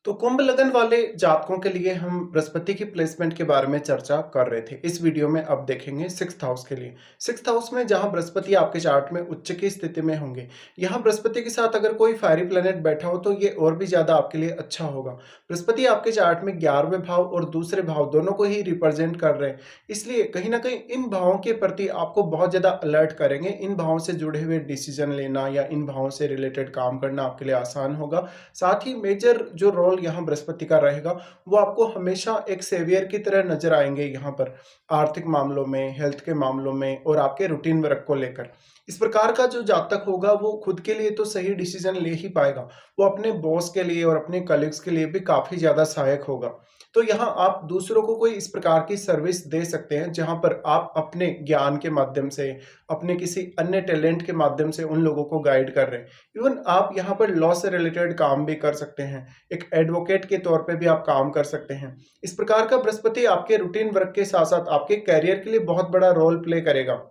तो कुंभ लगन वाले जातकों के लिए हम बृहस्पति की प्लेसमेंट के बारे में चर्चा कर रहे थे। इस वीडियो में अब देखेंगे सिक्स्थ हाउस के लिए। सिक्स्थ हाउस में जहां बृहस्पति आपके चार्ट में उच्च की स्थिति में होंगे, यहां बृहस्पति के साथ अगर कोई फायरी प्लैनेट बैठा हो तो ये और भी ज्यादा आपके लिए अच्छा होगा। बृहस्पति आपके चार्ट में 11वें भाव और दूसरे भाव दोनों को ही रिप्रेजेंट कर रहे हैं, इसलिए कहीं ना कहीं इन भावों के प्रति आपको बहुत ज्यादा अलर्ट करेंगे। इन भावों से जुड़े हुए डिसीजन लेना या इन भावों से रिलेटेड काम करना आपके लिए आसान होगा। साथ ही मेजर जो रोल यहाँ बृहस्पति का रहेगा, वो आपको हमेशा एक सेवियर की तरह नजर आएंगे यहाँ पर, आर्थिक मामलों में, हेल्थ के मामलों में और आपके रूटीन वर्क को लेकर। इस प्रकार का जो जातक होगा वो खुद के लिए तो सही डिसीजन ले ही पाएगा, वो अपने बॉस के लिए और अपने कलीग्स के लिए भी काफी ज्यादा सहायक होगा। तो यहाँ आप दूसरों को कोई इस प्रकार की सर्विस दे सकते हैं जहां पर आप अपने ज्ञान के माध्यम से, अपने किसी अन्य टैलेंट के माध्यम से उन लोगों को गाइड कर रहे हैं। इवन आप यहाँ पर लॉ से रिलेटेड काम भी कर सकते हैं, एक एडवोकेट के तौर पे भी आप काम कर सकते हैं। इस प्रकार का बृहस्पति आपके रूटीन वर्क के साथ साथ आपके कैरियर के लिए बहुत बड़ा रोल प्ले करेगा।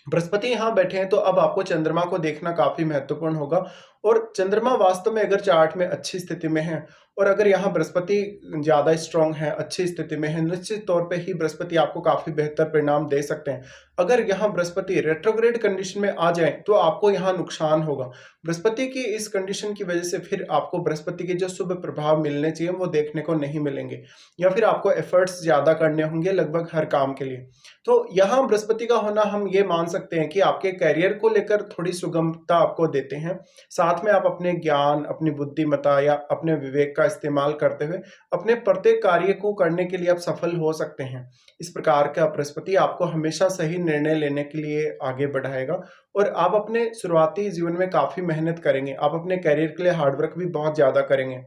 बृहस्पति यहाँ बैठे हैं तो अब आपको चंद्रमा को देखना काफी महत्वपूर्ण होगा। और चंद्रमा वास्तव में अगर चार्ट में अच्छी स्थिति में है और अगर यहाँ बृहस्पति ज्यादा स्ट्रांग है, अच्छी स्थिति में है, निश्चित तौर पे ही बृहस्पति आपको काफी बेहतर परिणाम दे सकते हैं। अगर यहाँ बृहस्पति रेट्रोग्रेड कंडीशन में आ जाए तो आपको यहाँ नुकसान होगा। बृहस्पति की इस कंडीशन की वजह से फिर आपको बृहस्पति के जो शुभ प्रभाव मिलने चाहिए वो देखने को नहीं मिलेंगे, या फिर आपको एफर्ट्स ज्यादा करने होंगे लगभग हर काम के लिए। तो यहाँ बृहस्पति का होना हम ये मान सकते हैं कि आपके करियर को लेकर थोड़ी सुगमता आपको देते हैं। साथ में आप अपने ज्ञान, अपनी बुद्धिमत्ता या अपने विवेक का इस्तेमाल करते हुए अपने प्रत्येक कार्य को करने के लिए आप सफल हो सकते हैं। इस प्रकार का बृहस्पति आपको हमेशा सही निर्णय लेने के लिए आगे बढ़ाएगा और आप अपने शुरुआती जीवन में काफी मेहनत करेंगे। आप अपने करियर के लिए हार्डवर्क भी बहुत ज्यादा करेंगे।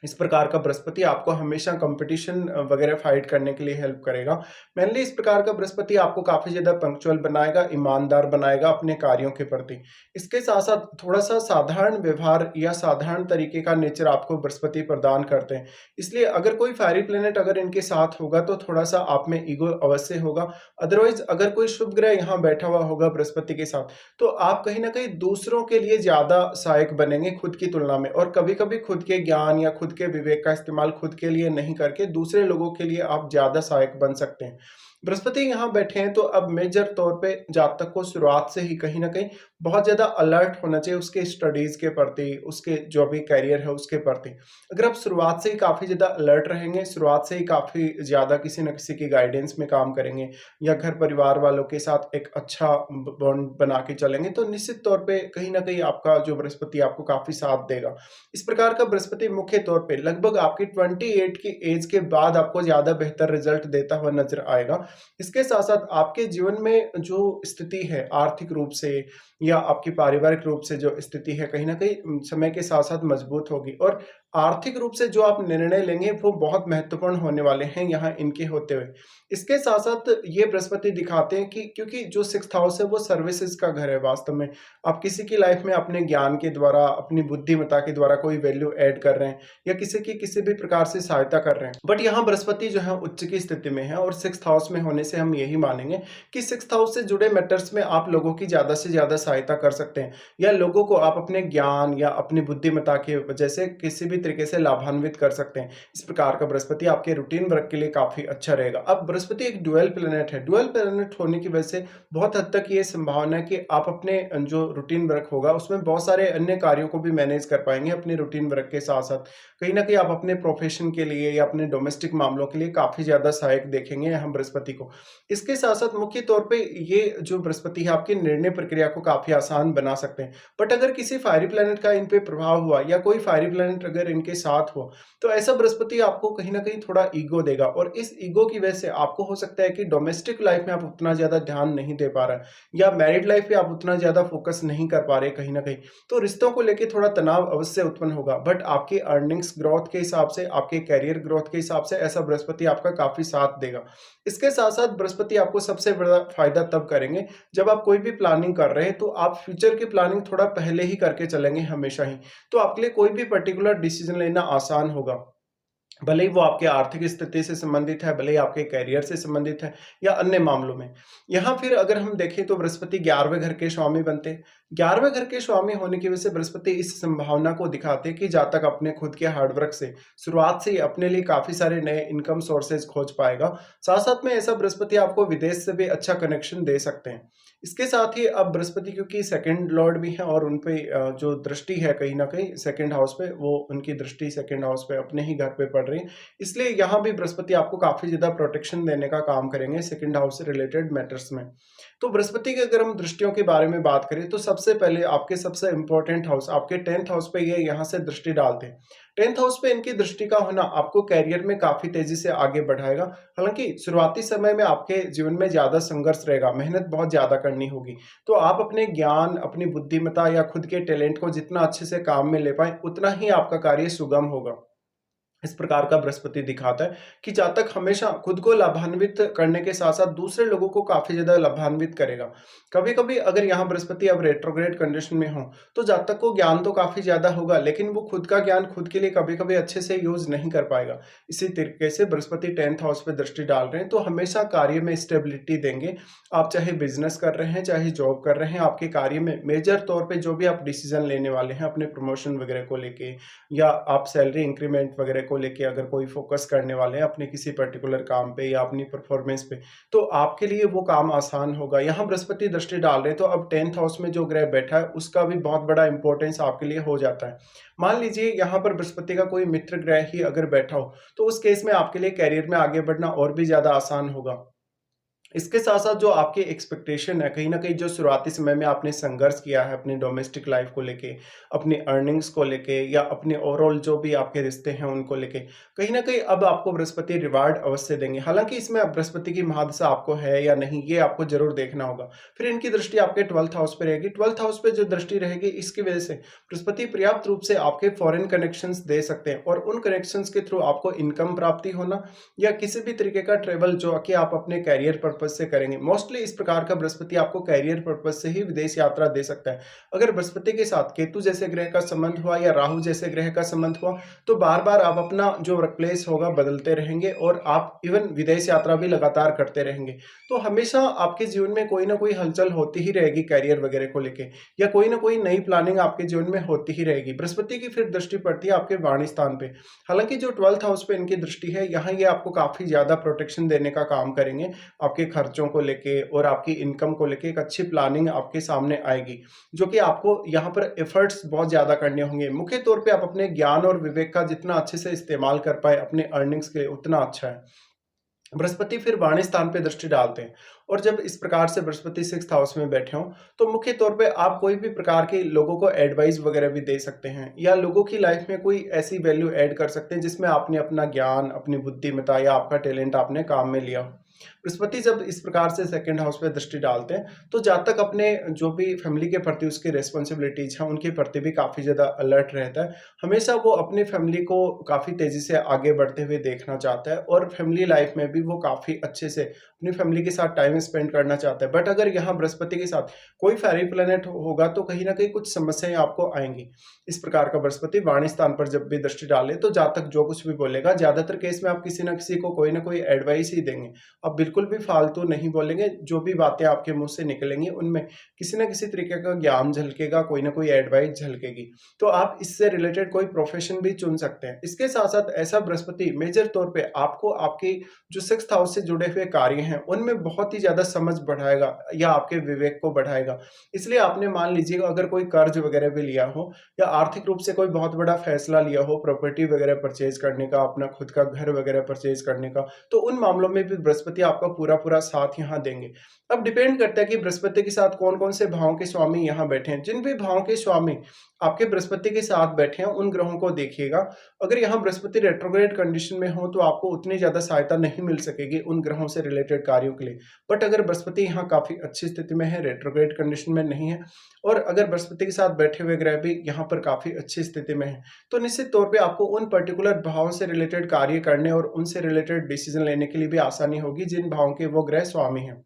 इस प्रकार का बृहस्पति आपको हमेशा कंपटीशन वगैरह फाइट करने के लिए हेल्प करेगा। मेनली इस प्रकार का बृहस्पति आपको काफी ज्यादा पंक्चुअल बनाएगा, ईमानदार बनाएगा अपने कार्यों के प्रति। इसके साथ साथ थोड़ा सा साधारण व्यवहार या साधारण तरीके का नेचर आपको बृहस्पति प्रदान करते हैं। इसलिए अगर कोई फायरी प्लेनेट अगर इनके साथ होगा तो थोड़ा सा आप में ईगो अवश्य होगा। अदरवाइज अगर कोई शुभ ग्रह यहाँ बैठा हुआ होगा बृहस्पति के साथ तो आप कहीं ना कहीं दूसरों के लिए ज्यादा सहायक बनेंगे खुद की तुलना में, और कभी कभी खुद के ज्ञान या खुद के विवेक का इस्तेमाल खुद के लिए नहीं करके दूसरे लोगों के लिए आप ज्यादा सहायक बन सकते हैं। बृहस्पति यहाँ बैठे हैं तो अब मेजर तौर पे जातक को शुरुआत से ही कहीं ना कहीं बहुत ज्यादा अलर्ट होना चाहिए उसके स्टडीज के प्रति, उसके जो भी कैरियर है उसके प्रति। अगर आप शुरुआत से ही काफी ज्यादा अलर्ट रहेंगे, शुरुआत से ही काफी ज्यादा किसी न किसी की गाइडेंस में काम करेंगे या घर परिवार वालों के साथ एक अच्छा बॉन्ड बना के चलेंगे तो निश्चित तौर पे कहीं ना कहीं आपका जो बृहस्पति आपको काफी साथ देगा। इस प्रकार का बृहस्पति मुख्य तौर पे लगभग आपकी 28 की एज के बाद आपको ज्यादा बेहतर रिजल्ट देता हुआ नजर आएगा। इसके साथ साथ आपके जीवन में जो स्थिति है आर्थिक रूप से या आपकी पारिवारिक रूप से जो स्थिति है कहीं ना कहीं समय के साथ साथ मजबूत होगी, और आर्थिक रूप से जो आप निर्णय लेंगे वो बहुत महत्वपूर्ण होने वाले हैं यहाँ इनके होते हुए। इसके साथ साथ ये बृहस्पति दिखाते हैं कि क्योंकि जो सिक्स्थ हाउस है वो सर्विसेज का घर है, वास्तव में आप किसी की लाइफ में अपने ज्ञान के द्वारा, अपनी बुद्धिमत्ता के द्वारा कोई वैल्यू ऐड कर रहे हैं या किसी की किसी भी प्रकार से सहायता कर रहे हैं। बट यहाँ बृहस्पति जो है उच्च की स्थिति में है और सिक्स्थ हाउस में होने से हम यही मानेंगे कि सिक्स्थ हाउस से जुड़े मैटर्स में आप लोगों की ज्यादा से ज्यादा सहायता कर सकते हैं या लोगों को आप अपने ज्ञान या अपनी बुद्धिमत्ता की वजह से किसी भी तरीके से लाभान्वित कर सकते हैं। इस प्रकार का बृहस्पति आपके रूटीन वर्क के लिए काफी अच्छा रहेगा। अब बृहस्पति एक ड्यूअल प्लैनेट है, ड्यूअल प्लैनेट होने की वजह से बहुत हद तक ये संभावना है कि आप अपने जो रूटीन वर्क होगा उसमें बहुत सारे अन्य कार्यों को भी मैनेज कर पाएंगे अपने रूटीन वर्क के साथ साथ। कहीं ना कहीं आप अपने प्रोफेशन के लिए या अपने डोमेस्टिक मामलों के लिए काफी ज्यादा सहायक देखेंगे यहाँ बृहस्पति को। इसके साथ साथ मुख्य तौर पे ये जो बृहस्पति है आपकी निर्णय प्रक्रिया को काफी आसान बना सकते हैं। बट अगर किसी फायरी प्लैनेट का इन पे प्रभाव हुआ या कोई फायरी प्लैनेट अगर इनके साथ हो तो ऐसा बृहस्पति आपको कहीं ना कहीं थोड़ा ईगो देगा, और इस ईगो की वजह से आपको हो सकता है कि डोमेस्टिक लाइफ में आप उतना ज्यादा ध्यान नहीं दे पा रहे या मैरिड लाइफ पे आप उतना ज्यादा फोकस नहीं कर पा रहे कहीं ना कहीं। तो रिश्तों को लेकर थोड़ा तनाव अवश्य उत्पन्न होगा, बट आपकी अर्निंग्स ग्रोथ के हिसाब से, आपके कैरियर ग्रोथ के हिसाब से ऐसा बृहस्पति आपका काफी साथ देगा। इसके साथ साथ बृहस्पति आपको सबसे बड़ा फायदा तब करेंगे जब आप कोई भी प्लानिंग कर रहे हैं तो आप फ्यूचर की प्लानिंग थोड़ा पहले ही करके चलेंगे हमेशा ही, तो आपके लिए कोई भी पर्टिकुलर डिसीजन लेना आसान होगा। भले ही वो आपके आर्थिक स्थिति से संबंधित है, भले ही आपके करियर से संबंधित है या अन्य मामलों में। यहाँ फिर अगर हम देखें तो बृहस्पति 11वें घर के स्वामी बनते हैं। 11वें घर के स्वामी होने की वजह से बृहस्पति इस संभावना को दिखाते हैं कि जातक अपने खुद के हार्डवर्क से शुरुआत से ही अपने लिए काफ़ी सारे नए इनकम सोर्सेज खोज पाएगा। साथ-साथ में ऐसा बृहस्पति आपको विदेश से भी अच्छा कनेक्शन दे सकते हैं। इसके साथ ही अब बृहस्पति क्योंकि सेकंड लॉर्ड भी हैं और उन पे जो दृष्टि है कहीं न कहीं सेकंड हाउस पे, वो उनकी दृष्टि सेकंड हाउस पे अपने ही घर पे पड़ रही है। इसलिए यहाँ भी बृहस्पति आपको काफ़ी ज़्यादा प्रोटेक्शन देने का काम करेंगे सेकंड हाउस से रिलेटेड मैटर्स में। तो बृहस्पति की अगर हम दृष्टियों के बारे में बात करें तो सबसे पहले आपके सबसे इंपॉर्टेंट हाउस आपके 10th हाउस पे ये यहाँ से दृष्टि डालते हैं। 10th हाउस पे इनकी दृष्टि का होना आपको करियर में काफ़ी तेज़ी से आगे बढ़ाएगा। हालाँकि शुरुआती समय में आपके जीवन में ज़्यादा संघर्ष रहेगा, मेहनत बहुत ज़्यादा करनी होगी। तो आप अपने ज्ञान, अपनी बुद्धिमत्ता या खुद के टैलेंट को जितना अच्छे से काम में ले पाएँ, उतना ही आपका कार्य सुगम होगा। इस प्रकार का बृहस्पति दिखाता है कि जातक हमेशा खुद को लाभान्वित करने के साथ-साथ दूसरे लोगों को काफ़ी ज़्यादा लाभान्वित करेगा। कभी-कभी अगर यहाँ बृहस्पति अब रेट्रोग्रेड कंडीशन में हो, तो जातक को ज्ञान तो काफ़ी ज़्यादा होगा, लेकिन वो खुद का ज्ञान खुद के लिए कभी-कभी अच्छे से यूज़ नहीं कर पाएगा। इसी तरीके से बृहस्पति 10th हाउस पे दृष्टि डाल रहे हैं, तो हमेशा कार्य में स्टेबिलिटी देंगे। आप चाहे बिज़नेस कर रहे हैं, चाहे जॉब कर रहे हैं, आपके कार्य में मेजर तौर पे जो भी आप डिसीज़न लेने वाले हैं अपने प्रमोशन वगैरह को लेके या आप सैलरी इंक्रीमेंट वगैरह को लेके अगर कोई फोकस करने वाले हैं अपने किसी पर्टिकुलर काम पे या अपनी परफॉर्मेंस पे, तो आपके लिए वो काम आसान होगा। यहाँ बृहस्पति दृष्टि डाल रहे हैं, तो अब 10th हाउस में जो ग्रह बैठा है, उसका भी बहुत बड़ा इंपॉर्टेंस आपके लिए हो जाता है। मान लीजिए यहाँ पर बृहस्पति का कोई मित्र ग्रह ही अगर बैठा हो, तो उस केस में आपके लिए करियर में आगे बढ़ना और भी ज़्यादा आसान होगा। इसके साथ-साथ जो आपकी एक्सपेक्टेशन है, कहीं न कहीं जो शुरुआती समय में आपने संघर्ष किया है अपनी डोमेस्टिक लाइफ़ को लेके, अपनी अर्निंग्स को लेके या अपने ओवरऑल जो भी आपके रिश्ते हैं उनको लेके, कहीं न कहीं अब आपको बृहस्पति रिवार्ड अवश्य देंगे। हालाँकि इसमें अब बृहस्पति की महादशा आपको है या नहीं, ये आपको ज़रूर देखना होगा। फिर इनकी दृष्टि आपके 12th हाउस पे रहेगी। 12th हाउस पे जो दृष्टि रहेगी, इसकी वजह से बृहस्पति पर्याप्त रूप से आपके फॉरेन कनेक्शंस दे सकते हैं और उन कनेक्शंस के थ्रू आपको इनकम प्राप्ति होना या किसी भी तरीके का ट्रैवल जो कि आप अपने करियर पर्पस से करेंगे। मोस्टली इस प्रकार का बृहस्पति आपको करियर पर्पस से ही विदेश यात्रा दे सकता है। अगर बृहस्पति के साथ केतु जैसे ग्रह का संबंध हुआ या राहु जैसे ग्रह का संबंध हुआ, तो बार-बार आप अपना जो वर्क प्लेस होगा बदलते रहेंगे और आप इवन विदेश यात्रा भी लगातार करते रहेंगे। तो हमेशा आपके जीवन में कोई ना कोई हलचल होती ही रहेगी करियर वगैरह को लेके या कोई ना कोई नई प्लानिंग आपके जीवन में होती ही रहेगी। बृहस्पति की फिर दृष्टि पड़ती है आपके वाणी स्थान पे। हालाँकि जो 12th हाउस पे इनकी दृष्टि है, यहाँ ये आपको काफ़ी ज़्यादा प्रोटेक्शन देने का काम करेंगे। आपके खर्चों को लेके और आपकी इनकम को लेके एक अच्छी प्लानिंग आपके सामने आएगी, जो कि आपको यहाँ पर एफर्ट्स बहुत ज़्यादा करने होंगे। मुख्य तौर पे आप अपने ज्ञान और विवेक का जितना अच्छे से इस्तेमाल कर पाएँ अपने अर्निंग्स के लिए उतना अच्छा है। बृहस्पति फिर वाणी स्थान पे दृष्टि डालते हैं और जब इस प्रकार से बृहस्पति 6th हाउस में बैठे हों, तो मुख्य तौर पे आप कोई भी प्रकार के लोगों को एडवाइस वगैरह भी दे सकते हैं या लोगों की लाइफ में कोई ऐसी वैल्यू ऐड कर सकते हैं जिसमें आपने अपना ज्ञान, अपनी बुद्धिमत्ता या आपका टैलेंट आपने काम में लिया हो। बृहस्पति जब इस प्रकार से सेकंड हाउस पे दृष्टि डालते हैं, तो जातक अपने जो भी फैमिली के प्रति उसकी रिस्पॉन्सिबिलिटीज हैं, उनके प्रति भी काफ़ी ज़्यादा अलर्ट रहता है। हमेशा वो अपनी फैमिली को काफ़ी तेज़ी से आगे बढ़ते हुए देखना चाहता है और फैमिली लाइफ में भी वो काफ़ी अच्छे से अपनी फैमिली के साथ टाइम स्पेंड करना चाहता है। बट अगर यहाँ बृहस्पति के साथ कोई फेरी प्लैनेट होगा तो कहीं न कहीं कुछ समस्याएँ आपको आएँगी। इस प्रकार का बृहस्पति वाणी स्थान पर जब भी दृष्टि डाले तो जातक जो कुछ भी बोलेगा, ज़्यादातर केस में आप किसी न किसी को कोई न कोई एडवाइस ही देंगे। आप बिल्कुल भी फालतू नहीं बोलेंगे, जो भी बातें आपके मुँह से निकलेंगी उनमें किसी न किसी तरीके का ज्ञान झलकेगा, कोई न कोई एडवाइस झलकेगी। तो आप इससे रिलेटेड कोई प्रोफ़ेशन भी चुन सकते हैं। इसके साथ-साथ ऐसा बृहस्पति मेजर तौर पे आपको आपकी जो 6th हाउस से जुड़े हुए कार्य हैं, उनमें बहुत ही ज़्यादा समझ बढ़ाएगा या आपके विवेक को बढ़ाएगा। इसलिए आपने मान लीजिए अगर कोई कर्ज़ वगैरह भी लिया हो या आर्थिक रूप से कोई बहुत बड़ा फैसला लिया हो, प्रॉपर्टी वगैरह परचेज़ करने का, अपना खुद का घर वगैरह परचेज़ करने का, तो उन मामलों में भी बृहस्पति आपका पूरा-पूरा साथ यहाँ देंगे। अब डिपेंड करता है कि बृहस्पति के साथ कौन-कौन से भावों के स्वामी यहाँ बैठे हैं। जिन भी भावों के स्वामी आपके बृहस्पति के साथ बैठे हैं, उन ग्रहों को देखिएगा। अगर यहाँ बृहस्पति रेट्रोग्रेड कंडीशन में हो, तो आपको उतनी ज़्यादा सहायता नहीं मिल सकेगी उन ग्रहों से रिलेटेड कार्यों के लिए। बट अगर बृहस्पति यहाँ काफ़ी अच्छी स्थिति में है, रेट्रोग्रेड कंडीशन में नहीं है और अगर बृहस्पति के साथ बैठे हुए ग्रह भी यहाँ पर काफ़ी अच्छी स्थिति में हैं, तो निश्चित तौर पे आपको उन पर्टिकुलर भावों से रिलेटेड कार्य करने और उनसे रिलेटेड डिसीज़न लेने के लिए भी आसानी होगी, जिन भावों के वो ग्रह स्वामी हैं।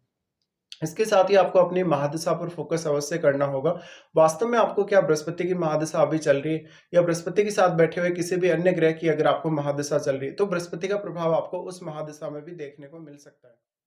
इसके साथ ही आपको अपनी महादशा पर फोकस अवश्य करना होगा। वास्तव में आपको क्या बृहस्पति की महादशा अभी चल रही है या बृहस्पति के साथ बैठे हुए किसी भी अन्य ग्रह की अगर आपको महादशा चल रही है, तो बृहस्पति का प्रभाव आपको उस महादशा में भी देखने को मिल सकता है।